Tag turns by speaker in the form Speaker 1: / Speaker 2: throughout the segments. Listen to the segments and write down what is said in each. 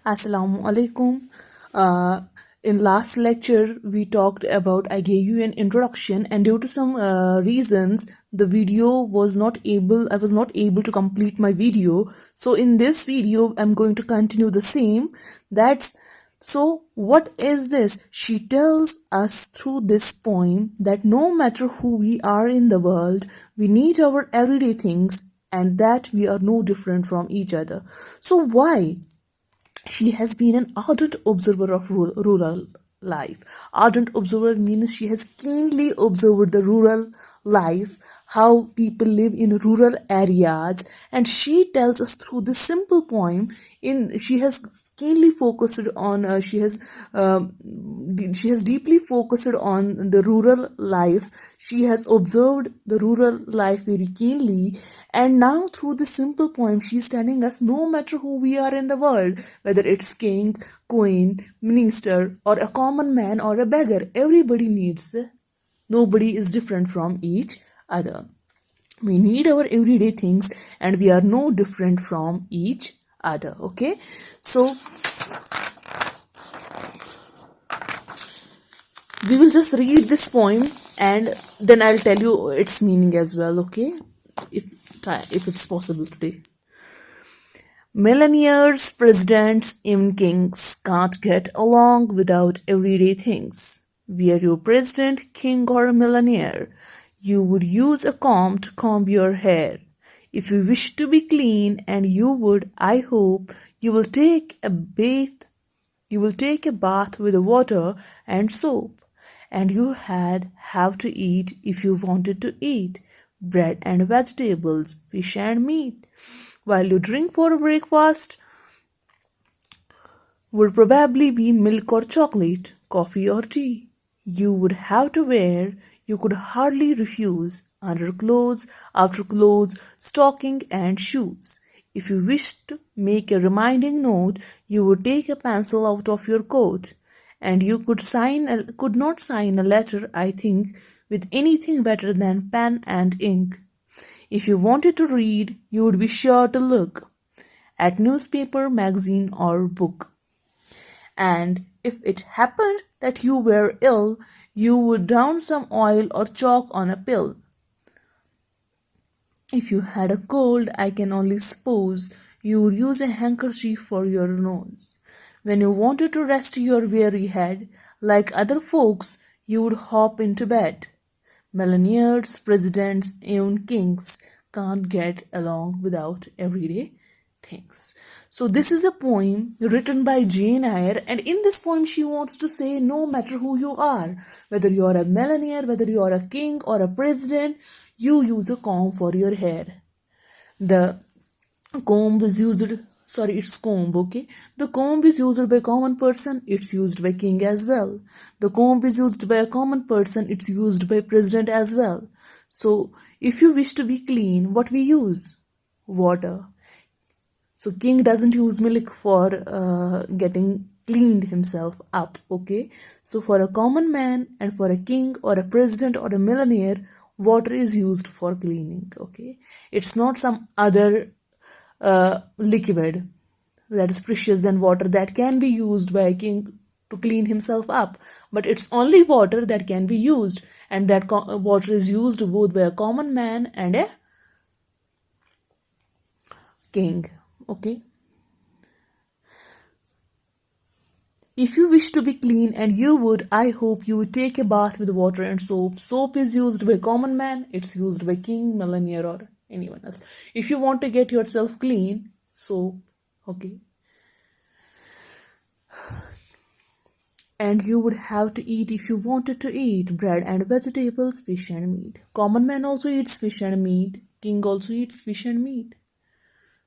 Speaker 1: Assalamu alaikum. In last lecture, we talked about, I gave you an introduction, and due to some reasons, the video I was not able to complete my video. So in this video, I'm going to continue the same. So what is this? She tells us through this poem that no matter who we are in the world, we need our everyday things and that we are no different from each other. So why? She has been an ardent observer of rural life. Ardent observer means she has keenly observed the rural life, how people live in rural areas, and she tells us through this simple poem. In she has keenly focused on she has deeply focused on the rural life. She has observed the rural life very keenly, and now through this simple poem she is telling us no matter who we are in the world, whether it's king, queen, minister, or a common man or a beggar, everybody needs, nobody is different from each other. We need our everyday things and we are no different from each other. Okay, so we will just read this poem and then I'll tell you its meaning as well. Okay, if it's possible today. Millionaires, presidents, even kings can't get along without everyday things. Were you president, king, or a millionaire, you would use a comb to comb your hair. If you wish to be clean, and you would, I hope, you will take a bath. You will take a bath with water and soap, and you have to eat if you wanted to eat bread and vegetables, fish and meat. While you drink for breakfast would probably be milk or chocolate, coffee or tea. You would have to wear, you could hardly refuse, underclothes, outerclothes, stocking and shoes. If you wished to make a reminding note, you would take a pencil out of your coat, and you could not sign a letter, I think, with anything better than pen and ink. If you wanted to read, you would be sure to look at newspaper, magazine, or book. And if it happened that you were ill, you would down some oil or chalk on a pill. If you had a cold, I can only suppose you would use a handkerchief for your nose. When you wanted to rest your weary head, like other folks, you would hop into bed. Millionaires, presidents, even kings can't get along without everyday things. So this is a poem written by Jane Eyre, and in this poem she wants to say no matter who you are, whether you are a millionaire, whether you are a king or a president, you use a comb for your hair. The comb is used, it's comb, okay? The comb is used by common person, it's used by king as well. The comb is used by a common person, it's used by president as well. So if you wish to be clean, what we use? Water. So king doesn't use milk for getting cleaned himself up, okay? So for a common man and for a king or a president or a millionaire, water is used for cleaning, okay? It's not some other liquid that is precious than water that can be used by a king to clean himself up, but it's only water that can be used, and that water is used both by a common man and a king, okay? If you wish to be clean, and you would, I hope, you would take a bath with water and soap. Soap is used by common man, it's used by king, millionaire, or anyone else. If you want to get yourself clean, soap, okay? And you would have to eat, if you wanted to eat, bread and vegetables, fish and meat. Common man also eats fish and meat. King also eats fish and meat.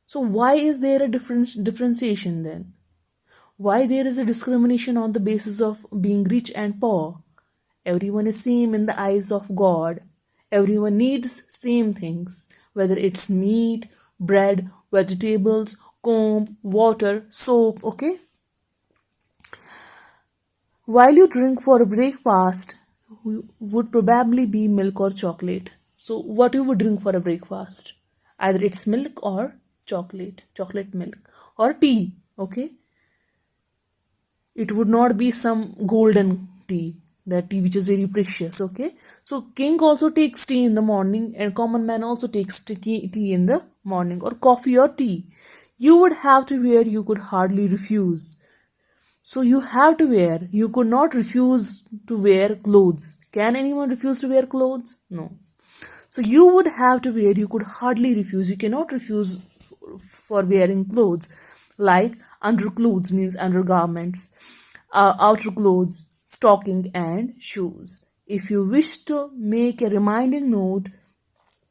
Speaker 1: So why is there a differentiation then? Why there is a discrimination on the basis of being rich and poor? Everyone is same in the eyes of God. Everyone needs same things, whether it's meat, bread, vegetables, comb, water, soap, okay? While you drink for breakfast would probably be milk or chocolate. So what you would drink for a breakfast? Either it's milk or chocolate milk, or tea, okay? It would not be some golden tea, that tea which is very precious. Okay, so king also takes tea in the morning, and common man also takes tea in the morning, or coffee or tea. You would have to wear, you could hardly refuse. So you have to wear, you could not refuse to wear clothes. Can anyone refuse to wear clothes? No. So you would have to wear, you could hardly refuse. You cannot refuse for wearing clothes. Like underclothes means undergarments, outer clothes, stocking, and shoes. If you wish to make a reminding note,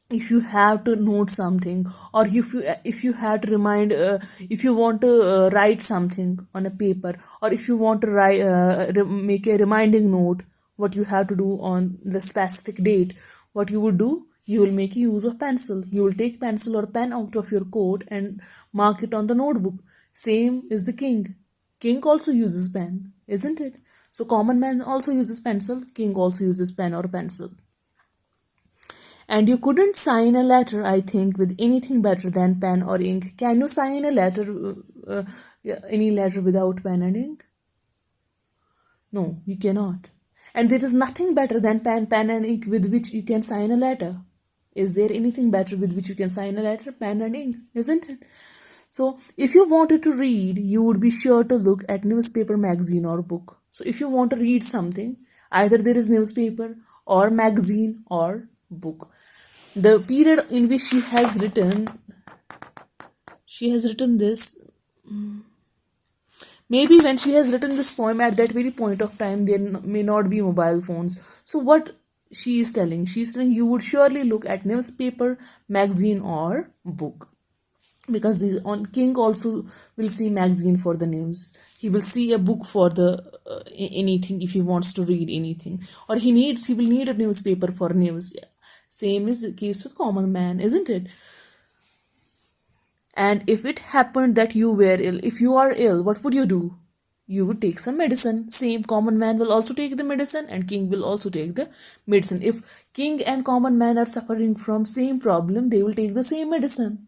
Speaker 1: if you have to note something, or if you have to remind, if you want to write something on a paper, or if you want to write, make a reminding note what you have to do on the specific date, what you would do, you will make use of pencil. You will take pencil or pen out of your coat and mark it on the notebook. Same is the king. King also uses pen, isn't it? So common man also uses pencil, king also uses pen or pencil. And you couldn't sign a letter, I think, with anything better than pen or ink. Can you sign a letter, any letter without pen and ink? No, you cannot. And there is nothing better than pen and ink with which you can sign a letter. Is there anything better with which you can sign a letter? Pen and ink, isn't it? So, if you wanted to read, you would be sure to look at newspaper, magazine, or book. So, if you want to read something, either there is newspaper or magazine or book. The period in which she has written this, maybe when she has written this poem, at that very point of time there may not be mobile phones. So what she is telling, you would surely look at newspaper, magazine, or book, because this on king also will see magazine for the news. He will see a book for the anything, if he wants to read anything, or he will need a newspaper for news. Same is the case with common man, isn't it? And if it happened that you were ill, if you are ill, what would you do? You would take some medicine. Same, common man will also take the medicine, and king will also take the medicine. If king and common man are suffering from same problem, they will take the same medicine,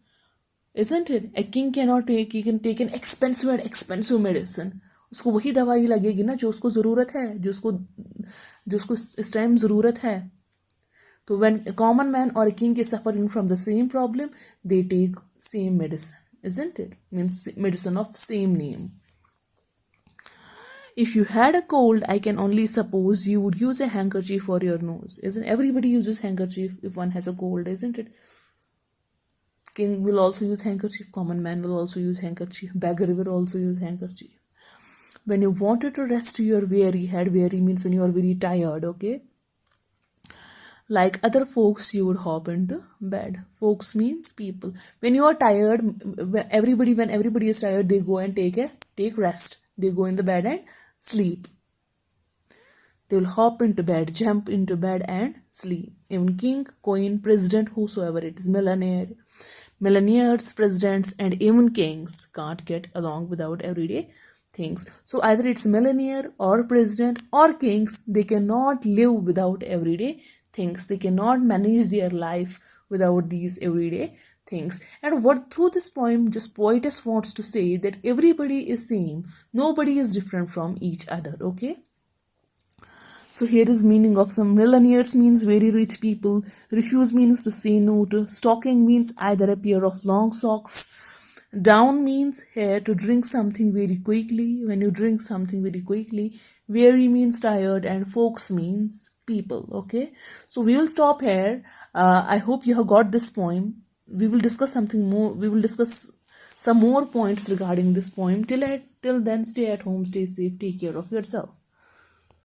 Speaker 1: isn't it? A king cannot take, he can take an expensive medicine. उसको वही दवाई लगेगी ना जो उसको ज़रूरत है, जो उसको इस टाइम ज़रूरत है. So when a common man or a king is suffering from the same problem, they take same medicine, isn't it? Means medicine of same name. If you had a cold, I can only suppose you would use a handkerchief for your nose. Isn't everybody uses handkerchief if one has a cold, isn't it? King will also use handkerchief, common man will also use handkerchief, beggar will also use handkerchief. When you wanted to rest your weary head, weary means when you are very tired, okay? Like other folks, you would hop into bed. Folks means people. When you are tired, when everybody is tired, they go and take rest. They go in the bed and sleep. They will hop into bed, jump into bed and sleep. Even king, queen, president, whosoever it is, millionaires, presidents, and even kings can't get along without everyday things. So either it's millionaire or president or kings, they cannot live without everyday things. They cannot manage their life without these everyday things. And what through this poem, just poetess wants to say that everybody is same, nobody is different from each other. Okay, so here is meaning of some. Millionaires means very rich people. Refuse means to say no to. Stocking means either a pair of long socks. Down means here, to drink something very quickly. When you drink something very quickly. Weary means tired, and folks means people. Okay, so we will stop here. I hope you have got this poem. We will discuss something more. We will discuss some more points regarding this poem. Till then, stay at home, stay safe, take care of yourself.